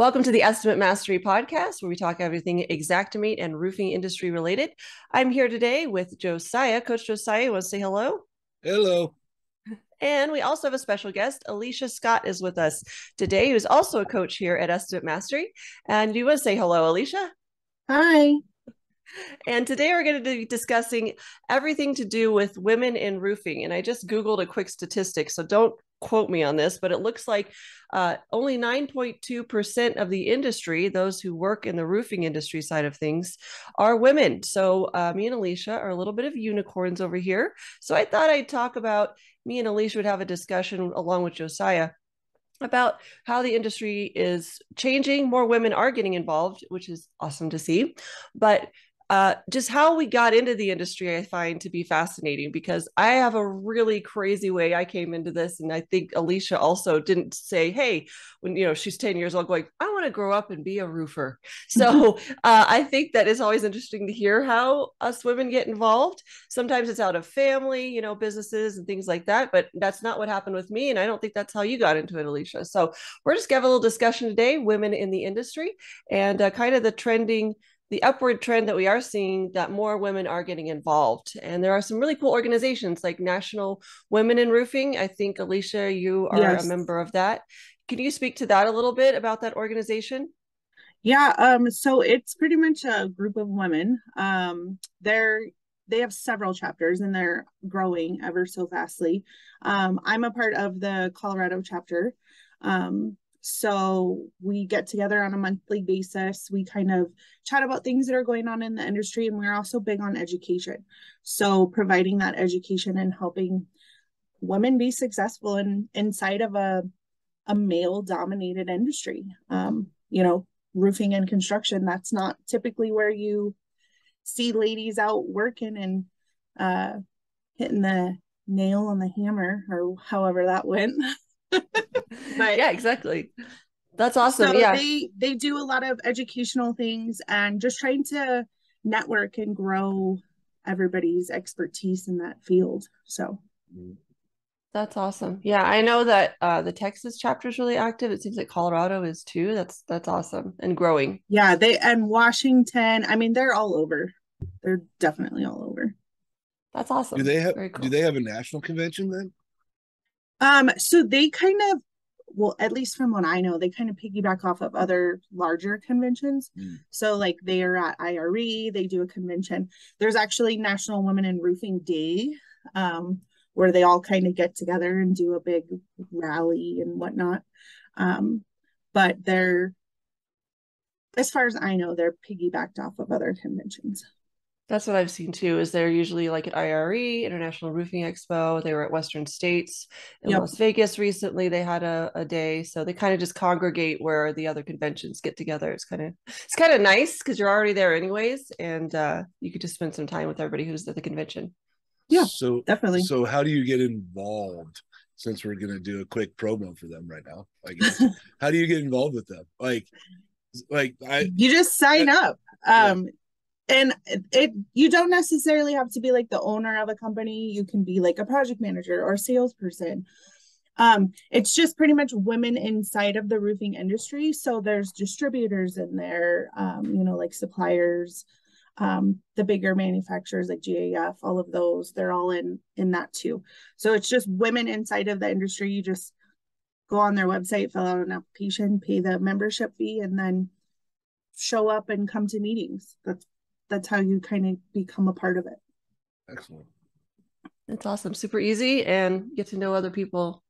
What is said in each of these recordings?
Welcome to the Estimate Mastery Podcast, where we talk everything Xactimate and roofing industry related. I'm here today with Josiah. Coach Josiah, want to say hello? Hello. And we also have a special guest. Alicia Scott is with us today, who's also a coach here at Estimate Mastery. And you want to say hello, Alicia? Hi. And today we're going to be discussing everything to do with women in roofing. And I just Googled a quick statistic, so don't quote me on this, but it looks like only 9.2% of the industry, those who work in the roofing industry side of things, are women. So me and Alicia are a little bit of unicorns over here. So I thought I'd talk about, me and Alicia would have a discussion along with Josiah about how the industry is changing. More women are getting involved, which is awesome to see. But just how we got into the industry, I find to be fascinating because I have a really crazy way I came into this. And I think Alicia also didn't say, hey, when, she's 10 years old going, I want to grow up and be a roofer. So I think that is always interesting to hear how us women get involved. Sometimes it's out of family, businesses and things like that, but that's not what happened with me. And I don't think that's how you got into it, Alicia. So we're just going to have a little discussion today, women in the industry, and kind of the upward trend that we are seeing, that more women are getting involved. And there are some really cool organizations like National Women in Roofing. I think, Alicia, you are a Yes. member of that. Can you speak to that a little bit about that organization? Yeah, so it's pretty much a group of women. They have several chapters and they're growing ever so fastly. I'm a part of the Colorado chapter. So we get together on a monthly basis. We kind of chat about things that are going on in the industry, and we're also big on education. So providing that education and helping women be successful inside of a male dominated industry. Roofing and construction, that's not typically where you see ladies out working and hitting the nail on the hammer, or however that went. But yeah, exactly. That's awesome. so Yeah. they do a lot of educational things and just trying to network and grow everybody's expertise in that field. So That's awesome. Yeah, I know that the Texas chapter is really active. It seems like Colorado is too. That's awesome and growing. yeah, they and Washington, I mean, they're all over. They're definitely all over. That's Do awesome. they have Very do cool. they have a national convention then? So they kind of, well, at least from what I know, they kind of piggyback off of other larger conventions. So like they are at IRE, they do a convention. There's actually National Women in Roofing Day, where they all kind of get together and do a big rally and whatnot. But they're, as far as I know, they're piggybacked off of other conventions. That's what I've seen too, is they're usually like at IRE, International Roofing Expo. They were at Western States in Yep. Las Vegas recently. They had a day. So they kind of just congregate where the other conventions get together. It's kind of nice because you're already there anyways. And you could just spend some time with everybody who's at the convention. Yeah, So definitely. so how do you get involved? Since we're gonna do a quick promo for them right now, I guess. How do you get involved with them? Like You just sign up. yeah. And it you don't necessarily have to be like the owner of a company. You can be like a project manager or a salesperson. It's just pretty much women inside of the roofing industry. So there's distributors in there, like suppliers, the bigger manufacturers like GAF, all of those, they're all in that too. So it's just women inside of the industry. You just go on their website, fill out an application, pay the membership fee, and then show up and come to meetings. That's how you kind of become a part of it. Excellent. It's awesome. Super easy and get to know other people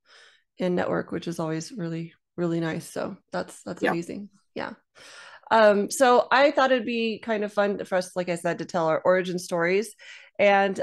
and network, which is always really, really nice. So that's Yeah. amazing. Yeah. So I thought it'd be kind of fun for us, like I said, to tell our origin stories. And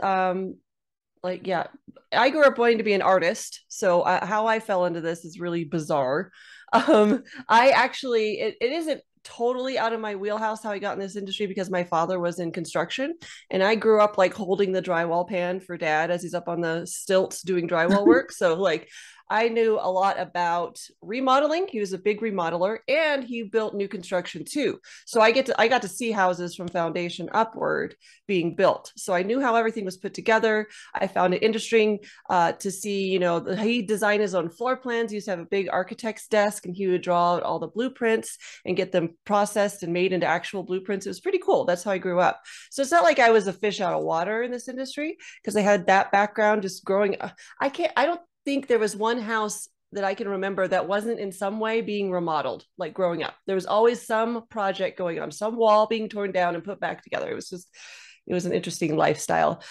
yeah, I grew up wanting to be an artist. So how I fell into this is really bizarre. I actually, it isn't totally out of my wheelhouse how I got in this industry because my father was in construction and I grew up like holding the drywall pan for dad as he's up on the stilts doing drywall work. So like I knew a lot about remodeling. He was a big remodeler, and he built new construction too. So I got to see houses from foundation upward being built. So I knew how everything was put together. I found it interesting to see, you know, he designed his own floor plans. He used to have a big architect's desk, and he would draw out all the blueprints and get them processed and made into actual blueprints. It was pretty cool. That's how I grew up. So it's not like I was a fish out of water in this industry, because I had that background just growing. I don't think there was one house that I can remember that wasn't in some way being remodeled, like growing up. There was always some project going on, some wall being torn down and put back together. It was an interesting lifestyle.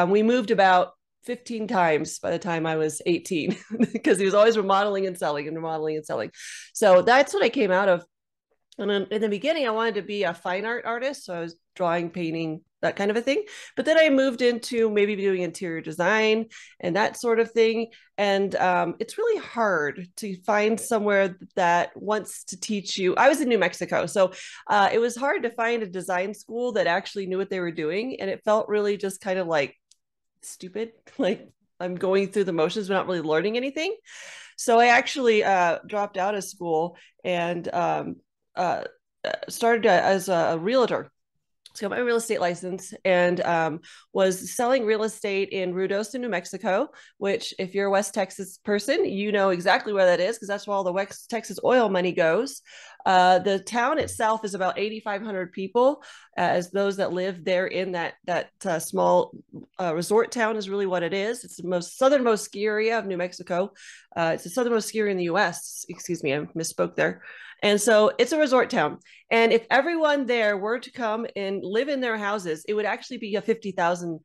We moved about 15 times by the time I was 18 because he was always remodeling and selling and remodeling and selling. So that's what I came out of. And in the beginning, I wanted to be a fine art artist. So I was drawing, painting, that kind of a thing. But then I moved into maybe doing interior design and that sort of thing. And it's really hard to find somewhere that wants to teach you. I was in New Mexico, so it was hard to find a design school that actually knew what they were doing. And it felt really just kind of like stupid. Like I'm going through the motions, but not really learning anything. So I actually dropped out of school and started as a realtor. So I got my real estate license and was selling real estate in Ruidoso, New Mexico, which if you're a West Texas person, you know exactly where that is because that's where all the West Texas oil money goes. The town itself is about 8,500 people, as those that live there in that small resort town is really what it is. It's the most southernmost ski area of New Mexico. It's the southernmost ski area in the U.S. Excuse me, I misspoke there. And so it's a resort town. And if everyone there were to come and live in their houses, it would actually be a 50,000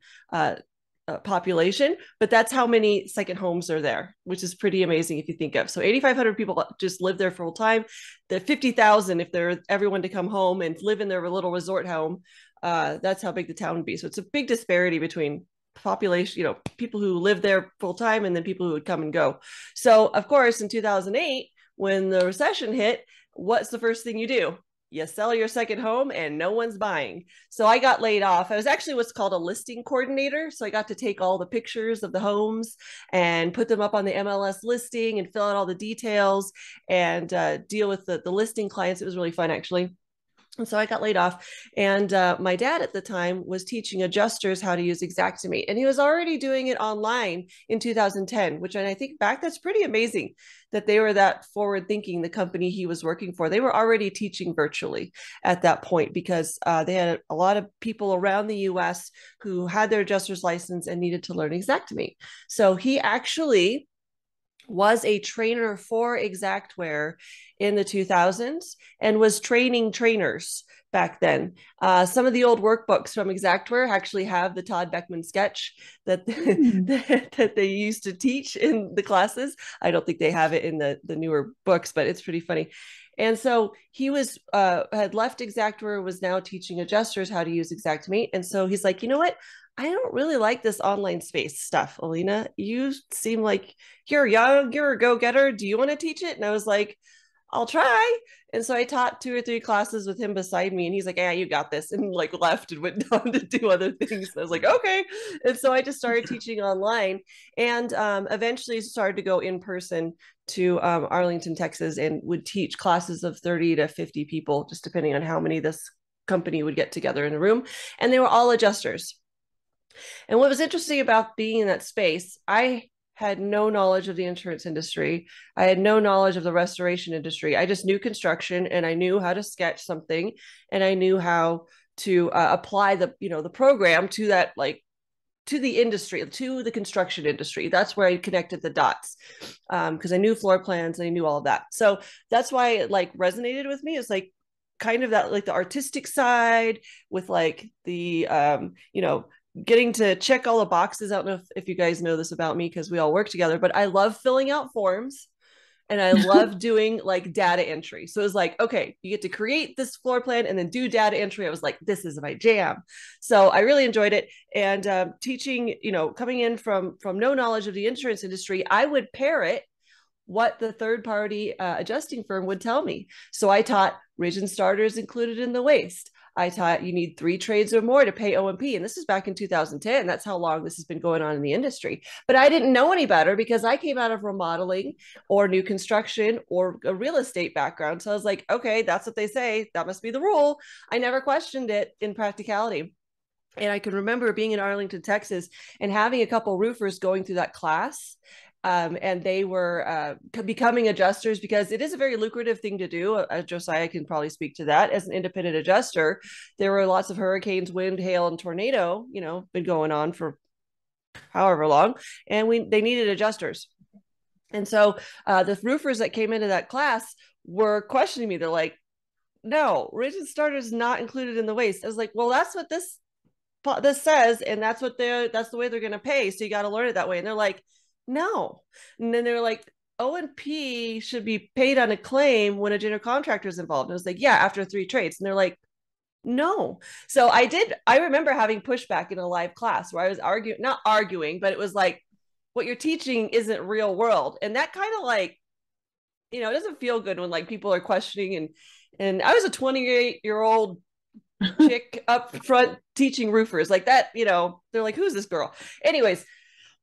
population, but that's how many second homes are there, which is pretty amazing if you think of. So 8,500 people just live there full time. The 50,000, if they're everyone to come home and live in their little resort home, that's how big the town would be. So it's a big disparity between population, you know, people who live there full time and then people who would come and go. So of course, in 2008, when the recession hit, what's the first thing you do? You sell your second home and no one's buying. So I got laid off. I was actually what's called a listing coordinator. So I got to take all the pictures of the homes and put them up on the MLS listing and fill out all the details and deal with the listing clients. It was really fun, actually. And so I got laid off. And my dad at the time was teaching adjusters how to use Xactimate. And he was already doing it online in 2010, which I think back, that's pretty amazing that they were that forward thinking, the company he was working for. They were already teaching virtually at that point because they had a lot of people around the US who had their adjuster's license and needed to learn Xactimate. So he actually was a trainer for Xactware in the 2000s and was training trainers back then. Some of the old workbooks from Xactware actually have the Todd Beckman sketch that that they used to teach in the classes. I don't think they have it in the newer books, but it's pretty funny. And so he was had left Xactware, was now teaching adjusters how to use Xactimate. And so he's like, you know what? I don't really like this online space stuff, Alena. You seem like you're young, you're a go-getter. Do you want to teach it? And I was like, I'll try. And so I taught 2 or 3 classes with him beside me. And he's like, yeah, you got this. And like left and went down to do other things. And I was like, okay. And so I just started teaching online and eventually started to go in person to Arlington, Texas, and would teach classes of 30 to 50 people, just depending on how many this company would get together in a room. And they were all adjusters. And what was interesting about being in that space, I had no knowledge of the insurance industry. I had no knowledge of the restoration industry. I just knew construction and I knew how to sketch something and I knew how to apply the program to that, like to the industry, to the construction industry. That's where I connected the dots because I knew floor plans and I knew all of that. So that's why it like resonated with me. It's like kind of that like the artistic side with like the getting to check all the boxes. I don't know if you guys know this about me because we all work together, but I love filling out forms and I love doing like data entry. So it was like, okay, you get to create this floor plan and then do data entry. I was like, this is my jam. So I really enjoyed it. And teaching, coming in from no knowledge of the insurance industry, I would parrot what the third party adjusting firm would tell me. So I taught ridge and starters included in the waist. I taught you need 3 trades or more to pay O&P. And this is back in 2010. That's how long this has been going on in the industry. But I didn't know any better because I came out of remodeling or new construction or a real estate background. So I was like, okay, that's what they say. That must be the rule. I never questioned it in practicality. And I can remember being in Arlington, Texas, and having a couple roofers going through that class. And they were becoming adjusters because it is a very lucrative thing to do. Josiah can probably speak to that. As an independent adjuster, there were lots of hurricanes, wind, hail, and tornado, been going on for however long. And they needed adjusters. And so the roofers that came into that class were questioning me. They're like, no, rigid starter is not included in the waste. I was like, well, that's what this says, and that's the way they're going to pay. So you got to learn it that way. And they're like, no. And then they're like, O&P should be paid on a claim when a general contractor is involved. And I was like, yeah, after 3 trades. And they're like, no. So I remember having pushback in a live class where I was not arguing, but it was like, what you're teaching isn't real world. And that kind of like, it doesn't feel good when like people are questioning. And I was a 28-year-old chick up front teaching roofers like that, they're like, who's this girl? Anyways,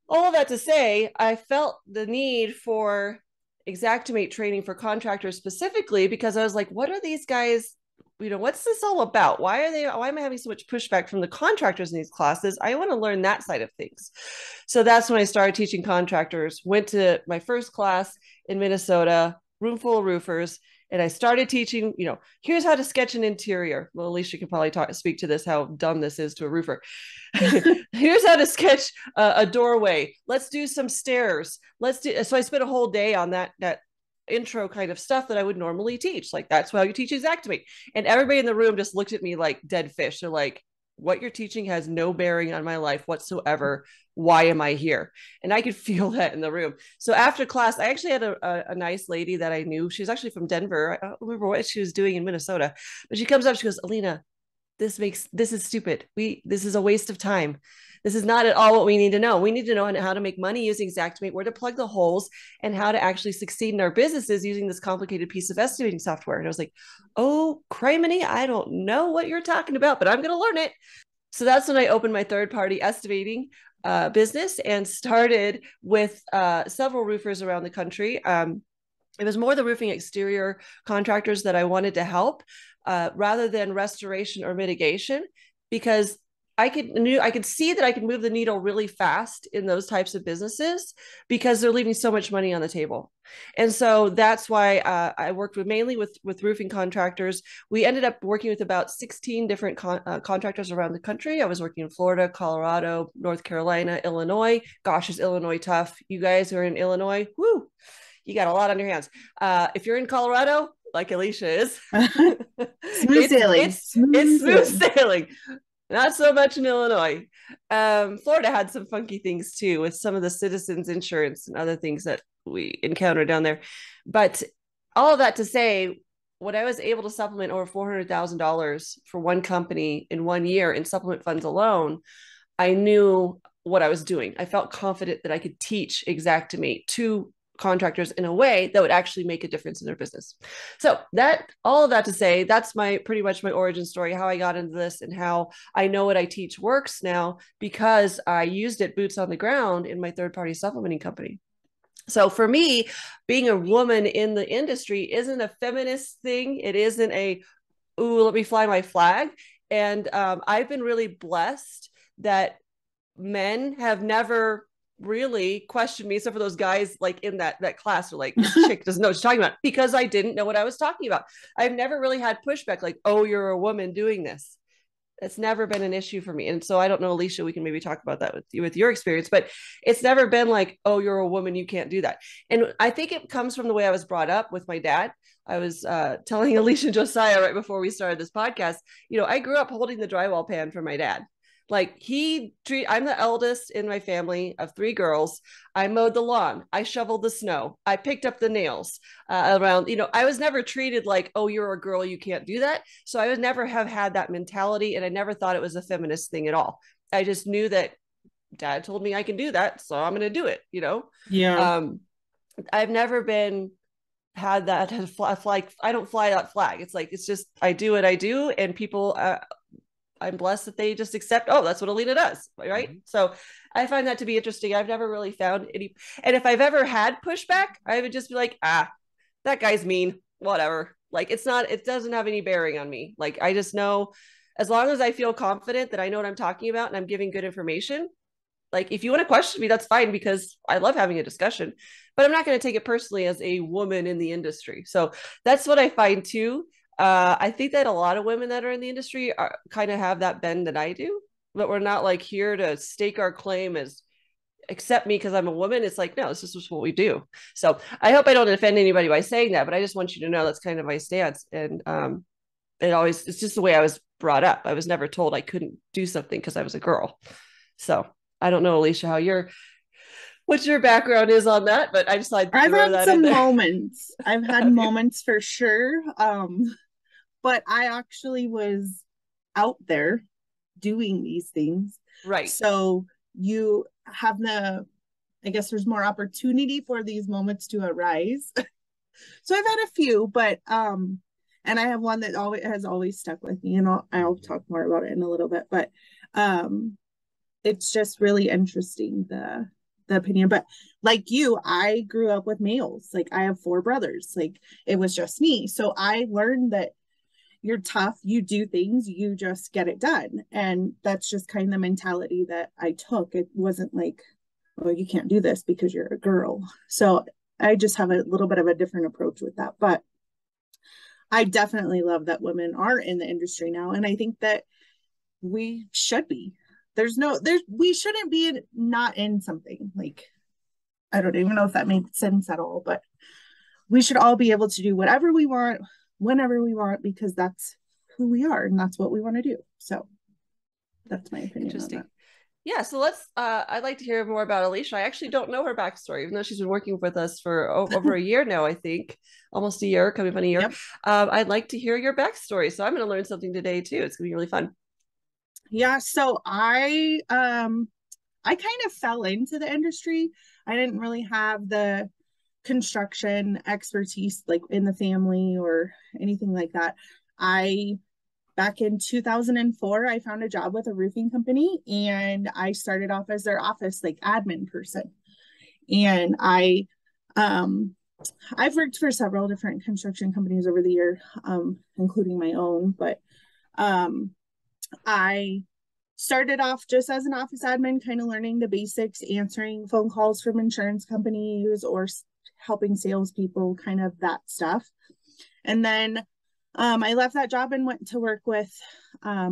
all of that to say, I felt the need for Xactimate training for contractors specifically because I was like, what are these guys, what's this all about? Why am I having so much pushback from the contractors in these classes? I want to learn that side of things. So that's when I started teaching contractors, went to my first class in Minnesota, room full of roofers. And I started teaching, here's how to sketch an interior. Well, Alicia can probably speak to this, how dumb this is to a roofer. Here's how to sketch a doorway. Let's do some stairs. So I spent a whole day on that intro kind of stuff that I would normally teach. Like, that's how you teach Xactimate. And everybody in the room just looked at me like dead fish. They're like, what you're teaching has no bearing on my life whatsoever. Why am I here? And I could feel that in the room. So after class, I actually had a nice lady that I knew. She's actually from Denver. I don't remember what she was doing in Minnesota, but she comes up, she goes, Alena, this is stupid. This is a waste of time. This is not at all what we need to know. We need to know how to make money using Xactimate, where to plug the holes, and how to actually succeed in our businesses using this complicated piece of estimating software. And I was like, oh, criminy, I don't know what you're talking about, but I'm going to learn it. So that's when I opened my third-party estimating business and started with several roofers around the country. It was more the roofing exterior contractors that I wanted to help rather than restoration or mitigation, because I could see that I could move the needle really fast in those types of businesses because they're leaving so much money on the table. And so that's why I worked mainly with roofing contractors. We ended up working with about 16 different contractors around the country. I was working in Florida, Colorado, North Carolina, Illinois. Gosh, is Illinois tough? You guys who are in Illinois, whoo, you got a lot on your hands. If you're in Colorado, like Alicia is, smooth sailing. It's smooth sailing. Not so much in Illinois. Florida had some funky things too, with some of the citizens insurance and other things that we encountered down there. But all of that to say, when I was able to supplement over $400,000 for one company in 1 year in supplement funds alone, I knew what I was doing. I felt confident that I could teach Xactimate to contractors in a way that would actually make a difference in their business. So all of that to say, that's pretty much my origin story, how I got into this and how I know what I teach works now because I used it boots on the ground in my third-party supplementing company. So for me, being a woman in the industry isn't a feminist thing. It isn't ooh, let me fly my flag. And I've been really blessed that men have never really questioned me, except for those guys like in that class are like, this chick doesn't know what she's talking about, because I didn't know what I was talking about. I've never really had pushback like, oh, you're a woman doing this. It's never been an issue for me. And so I don't know, Alicia, we can maybe talk about that with your experience, but it's never been like, oh, you're a woman, you can't do that. And I think it comes from the way I was brought up with my dad. I was telling Alicia and Josiah right before we started this podcast, I grew up holding the drywall pan for my dad. Like I'm the eldest in my family of 3 girls. I mowed the lawn. I shoveled the snow. I picked up the nails around, I was never treated like, oh, you're a girl, you can't do that. So I would never have had that mentality. And I never thought it was a feminist thing at all. I just knew that dad told me I can do that. So I'm going to do it, Yeah. I've never been had that flag. I don't fly that flag. It's like, it's just, I do what I do, and people, I'm blessed that they just accept, oh, that's what Alena does, right? Mm-hmm. So I find that to be interesting. I've never really found any, and if I've ever had pushback, I would just be like, that guy's mean, whatever. Like, it's not, it doesn't have any bearing on me. Like, I just know, as long as I feel confident that I know what I'm talking about and I'm giving good information, like, if you want to question me, that's fine, because I love having a discussion, but I'm not going to take it personally as a woman in the industry. So that's what I find too. I think that a lot of women that are in the industry kind of have that bend that I do, but we're not like here to stake our claim as accept me because I'm a woman. It's like, no, this is just what we do. So I hope I don't offend anybody by saying that, but I just want you to know that's kind of my stance. And it's just the way I was brought up. I was never told I couldn't do something because I was a girl. So I don't know, Alicia, what your background is on that, but I just like I've had some moments. I've had moments for sure. But I actually was out there doing these things. Right. So you have I guess there's more opportunity for these moments to arise. So I've had a few, but and I have one that has always stuck with me, and I'll talk more about it in a little bit, but it's just really interesting, the opinion. But like you, I grew up with males. Like, I have 4 brothers. Like, it was just me. So I learned that you're tough, you do things, you just get it done. And that's just kind of the mentality that I took. It wasn't like, oh, you can't do this because you're a girl. So I just have a little bit of a different approach with that. But I definitely love that women are in the industry now. And I think that we should be. We shouldn't be not in something. Like, I don't even know if that made sense at all, but we should all be able to do whatever we want, whenever we want, because that's who we are and that's what we want to do. So that's my opinion on that. Yeah, so I'd like to hear more about Alicia. I actually don't know her backstory, even though she's been working with us for over a year now, I think, almost a year, coming up on a year. Yep. I'd like to hear your backstory. So I'm going to learn something today too. It's going to be really fun. Yeah, so I kind of fell into the industry. I didn't really have the construction expertise like in the family or anything like that. Back in 2004, I found a job with a roofing company, and I started off as their office like admin person. And I've worked for several different construction companies over the year, including my own, but I started off just as an office admin, kind of learning the basics, answering phone calls from insurance companies or helping salespeople, kind of that stuff. And then I left that job and went to work with, I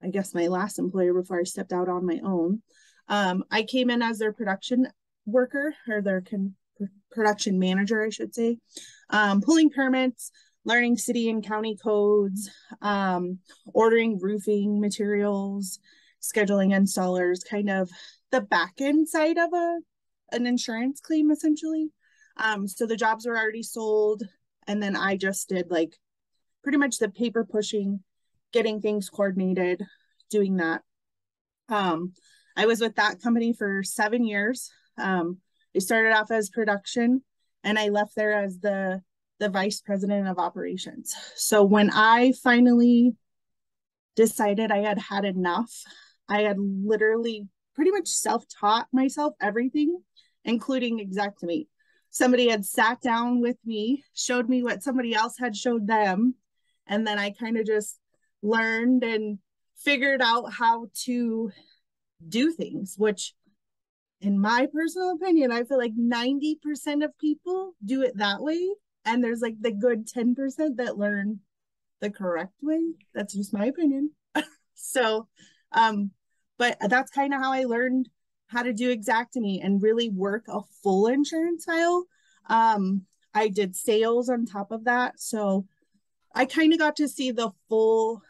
guess, my last employer before I stepped out on my own. I came in as their production worker, or their production manager, I should say, pulling permits, learning city and county codes, ordering roofing materials, scheduling installers, kind of the back end side of an insurance claim, essentially. So the jobs were already sold, and then I just did like pretty much the paper pushing, getting things coordinated, doing that. I was with that company for 7 years. I started off as production, and I left there as the vice president of operations. So when I finally decided I had had enough, I had literally pretty much self-taught myself everything, including Xactimate. Somebody had sat down with me, showed me what somebody else had showed them, and then I kind of just learned and figured out how to do things, which, in my personal opinion, I feel like 90% of people do it that way. And there's like the good 10% that learn the correct way. That's just my opinion. So, but that's kind of how I learned how to do Xactimate and really work a full insurance file. I did sales on top of that. So I kind of got to see the full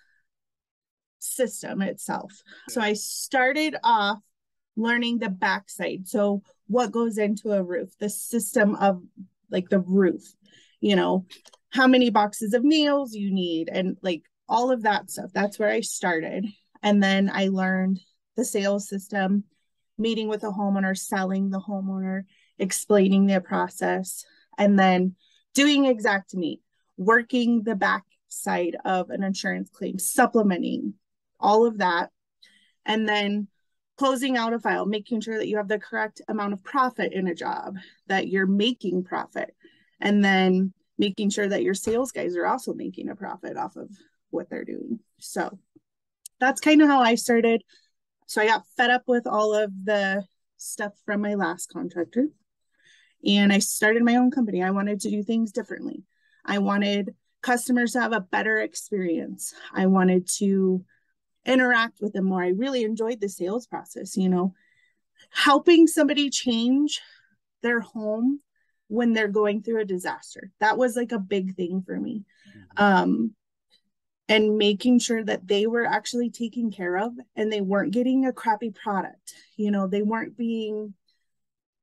system itself. So I started off learning the backside. So what goes into a roof, the system of like the roof, you know, how many boxes of nails you need, and like all of that stuff. That's where I started. And then I learned the sales system, meeting with the homeowner, selling the homeowner, explaining their process, and then doing Xactimate, working the back side of an insurance claim, supplementing all of that, and then closing out a file, making sure that you have the correct amount of profit in a job, that you're making profit, and then making sure that your sales guys are also making a profit off of what they're doing. So that's kind of how I started. So I got fed up with all of the stuff from my last contractor, and I started my own company. I wanted to do things differently. I wanted customers to have a better experience. I wanted to interact with them more. I really enjoyed the sales process, you know, helping somebody change their home when they're going through a disaster. That was like a big thing for me. And making sure that they were actually taken care of and they weren't getting a crappy product. You know, they weren't being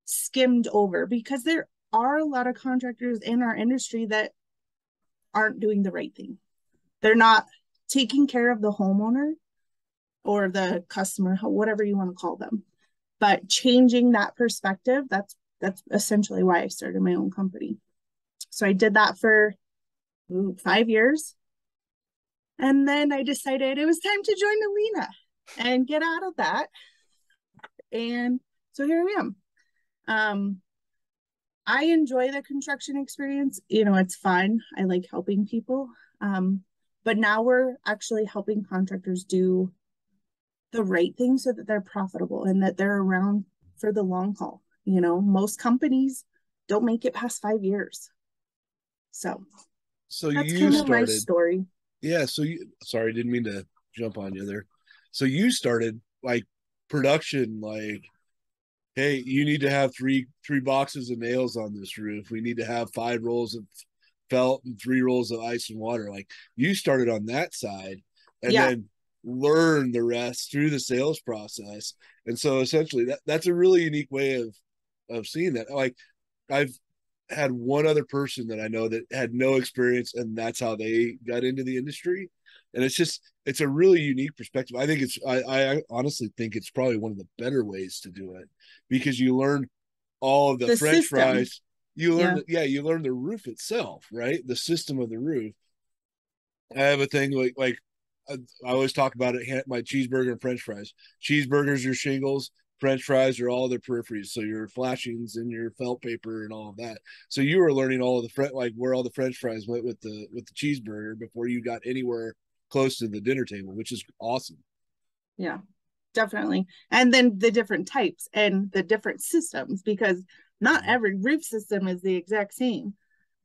skimmed over, because there are a lot of contractors in our industry that aren't doing the right thing. They're not taking care of the homeowner or the customer, whatever you want to call them. But changing that perspective, that's essentially why I started my own company. So I did that for 5 years. And then I decided it was time to join Alena and get out of that. And so here I am. I enjoy the construction experience. You know, it's fun. I like helping people. But now we're actually helping contractors do the right thing so that they're profitable and that they're around for the long haul. You know, most companies don't make it past 5 years. So that's you kind of started my story. Yeah, so sorry, didn't mean to jump on you there. So you started like production, like, hey, you need to have three boxes of nails on this roof. We need to have 5 rolls of felt and 3 rolls of ice and water. Like, you started on that side and then learn the rest through the sales process. And so essentially that's a really unique way of seeing that. Like, I've had one other person that I know that had no experience, and that's how they got into the industry. And it's a really unique perspective. I think I honestly think it's probably one of the better ways to do it, because you learn all of the French system. fries. You learn, you learn the roof itself, right? The system of the roof. I have a thing like I always talk about it. My cheeseburger and French fries. Cheeseburgers are shingles. French fries are all their peripheries, so your flashings and your felt paper and all of that. So you were learning all of the like where all the French fries went with the cheeseburger before you got anywhere close to the dinner table, which is awesome. Yeah, definitely. And then the different types and the different systems, because not every roof system is the exact same.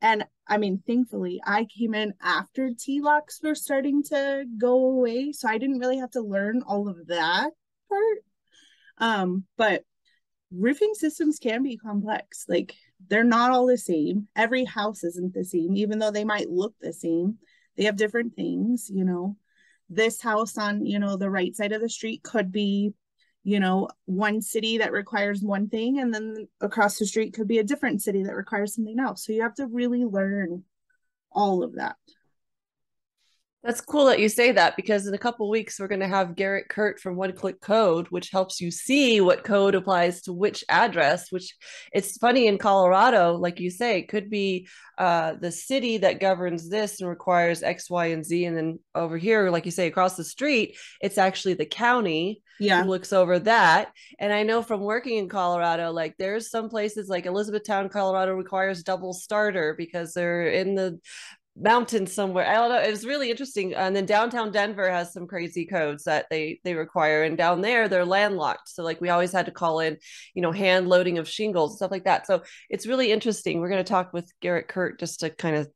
And I mean, thankfully, I came in after T-locks were starting to go away, so I didn't really have to learn all of that part. But roofing systems can be complex. Like, they're not all the same. Every house isn't the same, even though they might look the same. They have different things, you know. This house on, you know, the right side of the street could be, you know, one city that requires one thing, and then across the street could be a different city that requires something else. So you have to really learn all of that. That's cool that you say that, because in a couple of weeks we're going to have Garrett Kurt from One Click Code, which helps you see what code applies to which address. Which, it's funny, in Colorado, like you say, it could be the city that governs this and requires X, Y, and Z, and then over here, like you say, across the street, it's actually the county who looks over that. And I know from working in Colorado, like there's some places like Elizabethtown, Colorado requires double starter because they're in the mountain somewhere. I don't know. It was really interesting. And then downtown Denver has some crazy codes that they require. And down there, they're landlocked. So like we always had to call in, you know, hand loading of shingles and stuff like that. So it's really interesting. We're going to talk with Garrett Kurt just to kind of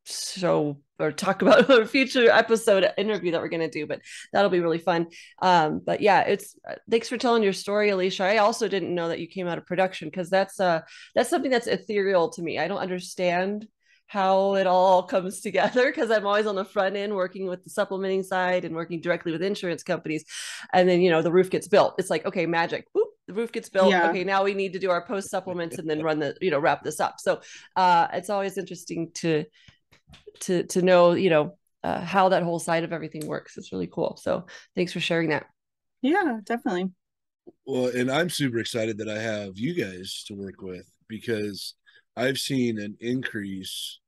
show or talk about a future episode interview that we're going to do, but that'll be really fun. But yeah, it's thanks for telling your story, Alicia. I also didn't know that you came out of production, because that's something that's ethereal to me. I don't understand how it all comes together, because I'm always on the front end working with the supplementing side and working directly with insurance companies. And then, you know, the roof gets built. It's like, okay, magic. Whoop, the roof gets built. Yeah. Okay, now we need to do our post supplements and then run the, you know, wrap this up. So it's always interesting to know, you know, how that whole side of everything works. It's really cool. So thanks for sharing that. Yeah, definitely. Well, and I'm super excited that I have you guys to work with, because I've seen an increase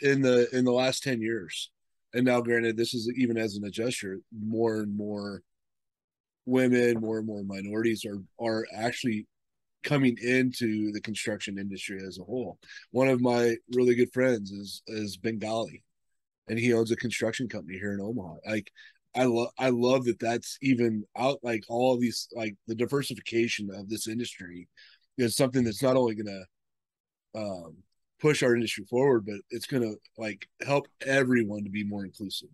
in the last 10 years. And now granted, this is even as an adjuster, more and more women, more and more minorities are actually coming into the construction industry as a whole. One of my really good friends is Bengali, and he owns a construction company here in Omaha. Like I love that that's even out. Like all of these, like the diversification of this industry is something that's not only going to push our industry forward, but it's going to like help everyone to be more inclusive,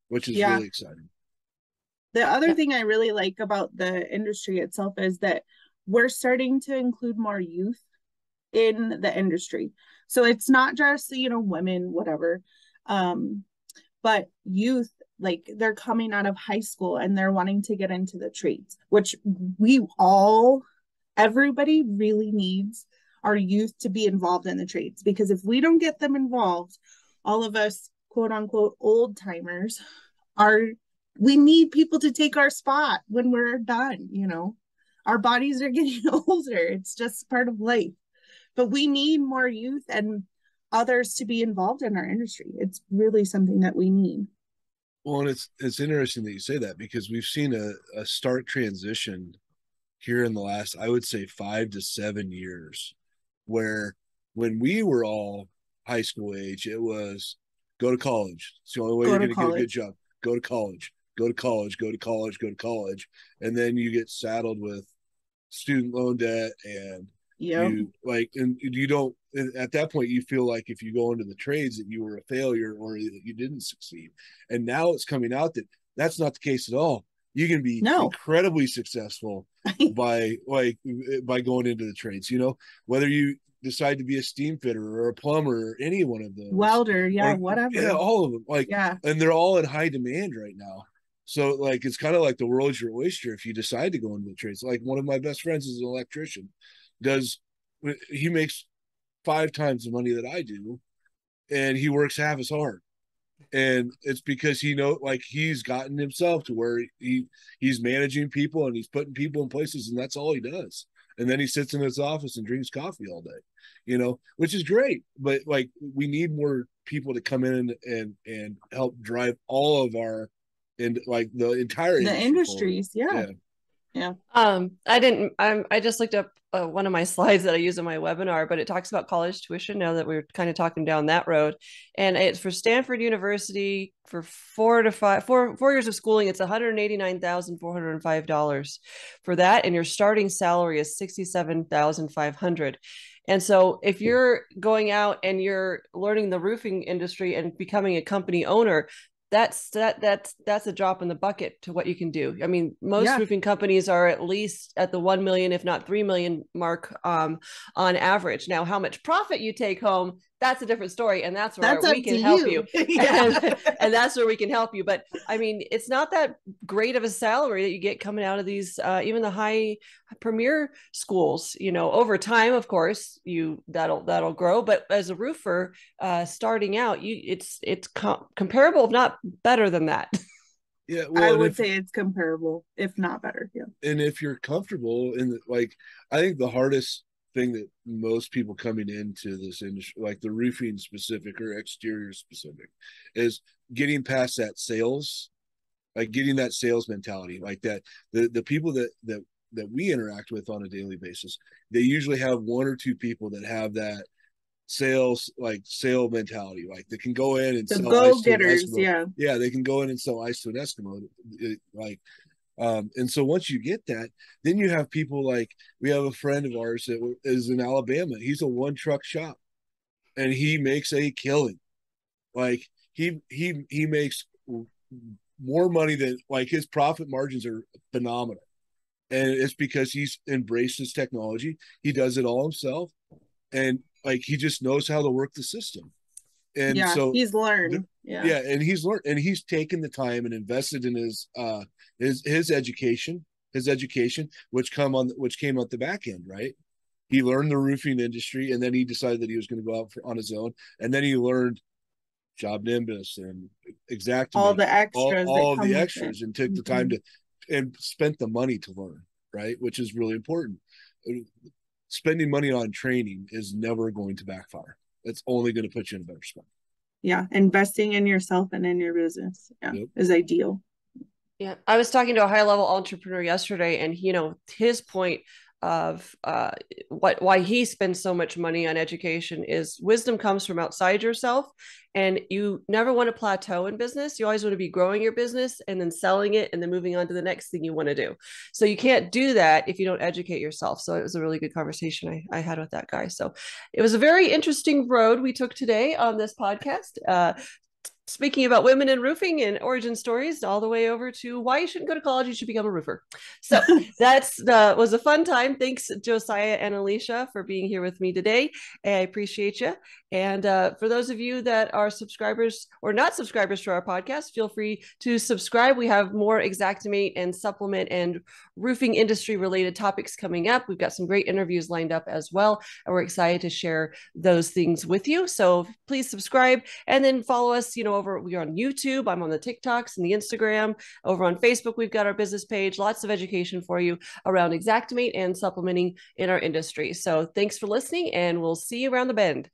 which is Yeah. really exciting. The other Yeah. thing I really like about the industry itself is that we're starting to include more youth in the industry. So it's not just, women, whatever, but youth, like they're coming out of high school and they're wanting to get into the trades, which everybody really needs our youth to be involved in the trades, because if we don't get them involved, all of us quote unquote old timers are we need people to take our spot when we're done. Our bodies are getting older. It's just part of life, but we need more youth and others to be involved in our industry. It's really something that we need. Well, and it's interesting that you say that, because we've seen a stark transition here in the last, I would say, 5 to 7 years, where when we were all high school age, it was go to college. It's the only way Go you're to going to get a good college. job. Go to college, go to college, go to college, go to college. And then you get saddled with student loan debt, and Yep. you like, and you don't, at that point, you feel like if you go into the trades that you were a failure or that you didn't succeed. And now it's coming out that that's not the case at all. You can be No. incredibly successful by going into the trades, whether you decide to be a steam fitter or a plumber or any one of those, Welder, yeah, or whatever. all of them, Yeah. and they're all in high demand right now. So like it's kind of like the world's your oyster if you decide to go into the trades. Like one of my best friends is an electrician. He makes 5 times the money that I do, and he works half as hard. And it's because like he's gotten himself to where he's managing people and he's putting people in places, and that's all he does. And then he sits in his office and drinks coffee all day, which is great. But like we need more people to come in and help drive all of our and like the entire The industry forward. industries, yeah. Yeah. Yeah. I just looked up one of my slides that I use in my webinar, but it talks about college tuition now that we're kind of talking down that road. And it's for Stanford University for 4 years of schooling. It's $189,405 for that. And your starting salary is $67,500. And so if you're going out and you're learning the roofing industry and becoming a company owner, that's a drop in the bucket to what you can do. I mean, most roofing companies are at least at the 1 million, if not 3 million mark on average. Now, how much profit you take home, that's a different story. And that's where we can help you. And that's where we can help you. But I mean, it's not that great of a salary that you get coming out of these, even the high premier schools, over time, of course, that'll grow. But as a roofer, starting out, it's comparable, if not better than that. Yeah, well, I would say it's comparable, if not better. Yeah. And if you're comfortable in I think the hardest thing that most people coming into this industry, like the roofing specific or exterior specific, is getting past that sales, like getting that sales mentality, like that. The people that we interact with on a daily basis, they usually have one or two people that have that sale mentality, like they can go in and the sell ice to an go-getters. Eskimo. Yeah, they can go in and sell ice to an Eskimo, and so once you get that, then you have people like, we have a friend of ours that is in Alabama. He's a one truck shop, and he makes a killing. Like he makes more money than, like, his profit margins are phenomenal, and it's because he's embraced his technology. He does it all himself, and like he just knows how to work the system. And so he's learned. Yeah, and he's learned, and he's taken the time and invested in his education, which came out the back end, right? He learned the roofing industry, and then he decided that he was going to go out on his own, and then he learned job nimbus and Xactimate, all the extras, all of the extras, and took the time to and spent the money to learn, right? Which is really important. spending money on training is never going to backfire. It's only going to put you in a better spot. Yeah, investing in yourself and in your business, is ideal. Yeah, I was talking to a high level entrepreneur yesterday, and his point of why he spends so much money on education is wisdom comes from outside yourself, and you never want to plateau in business. You always want to be growing your business and then selling it and then moving on to the next thing you want to do. So you can't do that if you don't educate yourself. So it was a really good conversation I had with that guy. So it was a very interesting road we took today on this podcast. Speaking about women in roofing and origin stories, all the way over to why you shouldn't go to college, you should become a roofer. So that's was a fun time. Thanks, Josiah and Alicia, for being here with me today. I appreciate you. And for those of you that are subscribers or not subscribers to our podcast, feel free to subscribe. We have more Xactimate and supplement and roofing industry related topics coming up. We've got some great interviews lined up as well, and we're excited to share those things with you. So please subscribe and then follow us, we're on YouTube. I'm on the TikToks and the Instagram. Over on Facebook, we've got our business page. Lots of education for you around Xactimate and supplementing in our industry. So thanks for listening, and we'll see you around the bend.